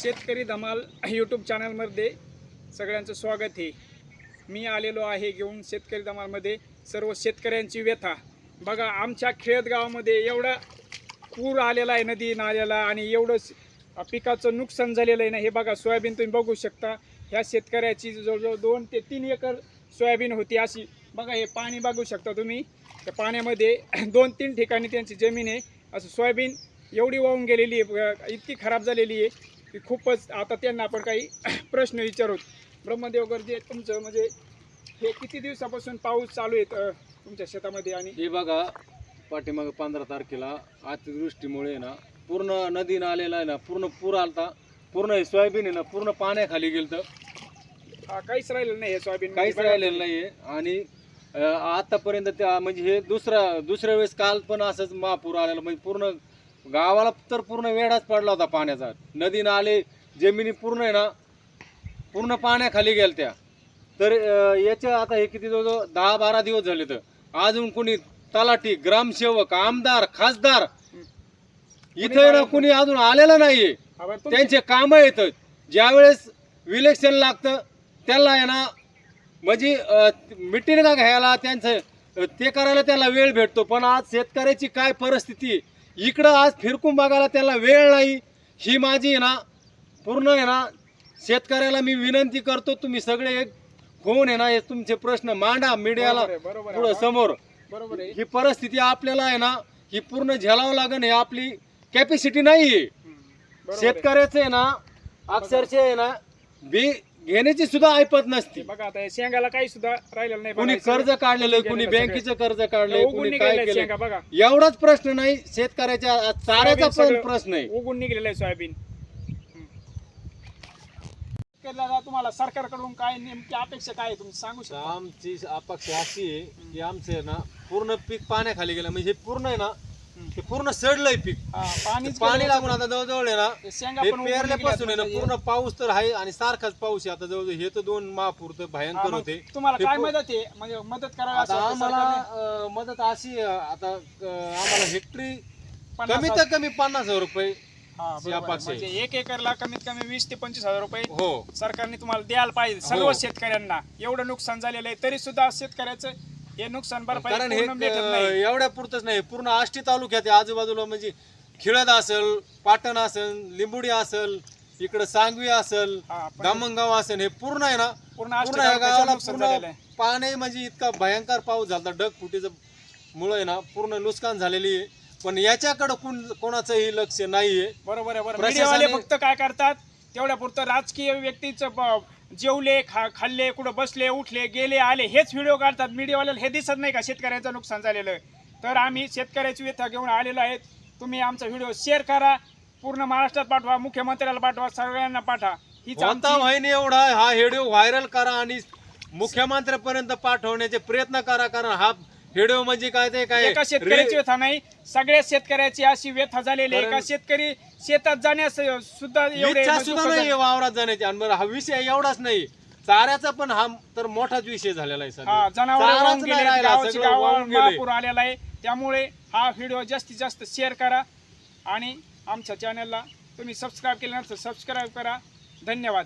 शेतकरी धमाल यूट्यूब चॅनलमध्ये सगळ्यांचं स्वागत आहे। मी आलेलो आहे घेऊन शेतकरी धमालमध्ये सर्व शेतकऱ्यांची व्यथा। बघा आमच्या खेळत गावामध्ये एवढा पूर आलेला आहे नदी नाल्याला आणि एवढं पिकाचं नुकसान झालेलं आहे ना। हे बघा सोयाबीन तुम्ही बघू शकता। ह्या शेतकऱ्याची जवळजवळ 2 ते 3 एकर सोयाबीन होती अशी। बघा हे पाणी बघू शकता तुम्ही, त्या पाण्यामध्ये 2-3 ठिकाणी त्यांची जमीन आहे। असं सोयाबीन एवढी वाहून गेलेली आहे, इतकी खराब झालेली आहे की खूपच। आता त्यांना आपण काही प्रश्न विचारू। ब्रह्मदेव गर्जे तुमचं म्हणजे हे किती दिवसापासून पाऊस चालू आहे तुमच्या शेतामध्ये? आणि हे बघा पाठीमाग 15 तारखेला अतिवृष्टीमुळे ना पूर्ण नदी नालेला आहे ना पूर्ण पूर आलता। पूर्ण हे सोयाबीन आहे ना पूर्ण पाण्याखाली गेलं। काहीच राहिलेलं नाही, हे सोयाबीन काहीच राहिलेलं नाहीये। आणि आतापर्यंत त्या म्हणजे हे दुसऱ्या वेळेस काल पण असंच महापूर आलेला, म्हणजे पूर्ण गावाला तर पूर्ण वेढाच पडला होता पाण्याचा। नदी नाले जमिनी पूर्ण आहे ना पूर्ण पाण्याखाली गेलत्या। तर याच्या आता हे किती जवळजवळ 10-12 दिवस झाले, तर अजून कोणी तलाठी ग्रामसेवक आमदार खासदार इथे ना कोणी अजून आलेलं नाहीये। त्यांचे काम येतात ज्यावेळेस इलेक्शन लागतं त्याला आहे ना म्हणजे मिटिंग घ्यायला त्यांचं ते करायला त्याला वेळ भेटतो। पण आज शेतकऱ्याची काय परिस्थिती इकडं आज फिरकून बघायला त्याला वेळ नाही। ही माझी आहे ना पूर्ण आहे ना शेतकऱ्याला मी विनंती करतो, तुम्ही सगळे एक होऊन आहे ना हे तुमचे प्रश्न मांडा मीडियाला पुढे समोर। बरोबर आहे, ही परिस्थिती आपल्याला आहे ना ही पूर्ण झेलावं लागेल, हे आपली कॅपॅसिटी नाहीये। शेतकऱ्याचं आहे ना अक्षरशः आहे ना बी घेण्याची सुद्धा ऐपत नसती। बघा आता हे शेंगाला काही सुद्धा राहिलेलं नाही। कोणी कर्ज काढलेलं, कोणी बँकेचं कर्ज काढलंय, कोणी काय केलं बघा। एवढाच प्रश्न नाही, शेतकऱ्याच्या चाऱ्याचा पण प्रश्न आहे। उगून निघलेलं आहे सोयाबीन। तुम्हाला सरकारकडून काय नेमकी अपेक्षा काय आहे तुम्ही सांगू शकता? आमची अपेक्षा अशी आहे की आमचं ना पूर्ण पीक पाण्याखाली गेलं, म्हणजे पूर्ण आहे ना हे पूर्ण सडलंय पीक। पाणी लागून आता जवळजवळ आहे ना हे पेरल्यापासून आहे ना पूर्ण पाऊस तर आहे आणि सारखाच पाऊस आहे। आता जवळजवळ हे तर 2 महापूर तर भयंकर होते। तुम्हाला काय मदत आहे म्हणजे मदत करायला? आता आम्हाला मदत अशी आता आम्हाला हेक्टरी कमीत कमी 50,000 रुपये म्हणजे 1 एकरला कमीत कमी 20 ते 25,000 रुपये हो सरकारने तुम्हाला द्यायला पाहिजे सर्व शेतकऱ्यांना। एवढं नुकसान झालेलं आहे तरी सुद्धा शेतकऱ्याचं हे नुकसान भरपाई कारण हे पूर्ण भेटत नाही। एवढ्या पुरतच नाही, पूर्ण आष्टी तालुक्यात आजूबाजूला म्हणजे खिळद असेल, पाटण असेल, लिंबुडी असेल, इकडे सांगवी असेल, दामणगाव असेल, हे पूर्ण आहे ना पूर्ण या गावाला पूर्ण पाणी म्हणजे इतका भयंकर पाऊस झाला ढगफुटीचं मुळे आहे ना पूर्ण नुकसान झालेली आहे। पण याच्याकडे कोणाचंही लक्ष नाहीये। बरोबर आहे, बरोबर। मीडियावाले फक्त काय करतात तेवढ्या पुरतं राजकीय व्यक्तीचं जेवले खाल्ले कुठं बसले उठले गेले आले हेच व्हिडिओ काढतात। मीडियावाल्याला हे दिसत नाही का शेतकऱ्याचं नुकसान झालेलं? तर आम्ही शेतकऱ्याची व्यथा घेऊन आलेलो आहेत। तुम्ही आमचा व्हिडिओ शेअर करा, पूर्ण महाराष्ट्रात पाठवा, मुख्यमंत्र्याला पाठवा, सगळ्यांना पाठवा। हीच आमची एवढा हा व्हिडिओ व्हायरल करा आणि मुख्यमंत्र्यापर्यंत पाठवण्याचे प्रयत्न करा, कारण हा व्हिडिओ म्हणजे काय ते काय एका शेतकऱ्याची व्यथा नाही, सगळ्या शेतकऱ्याची अशी व्यथा झालेली आहे। एका शेतकरी शेतात जाण्यास सुद्धा इच्छा सुद्धा नाही वावरात जाण्याची। आणि बरं हा विषय एवढाच नाही, चाऱ्याचा पण हा तर मोठाच विषय झालेला आहे सध्या। जनावर आलेला आहे। त्यामुळे हा व्हिडिओ जास्तीत जास्त शेअर करा आणि आमच्या चॅनलला तुम्ही सबस्क्राईब केलं नसेल सबस्क्राईब करा। धन्यवाद।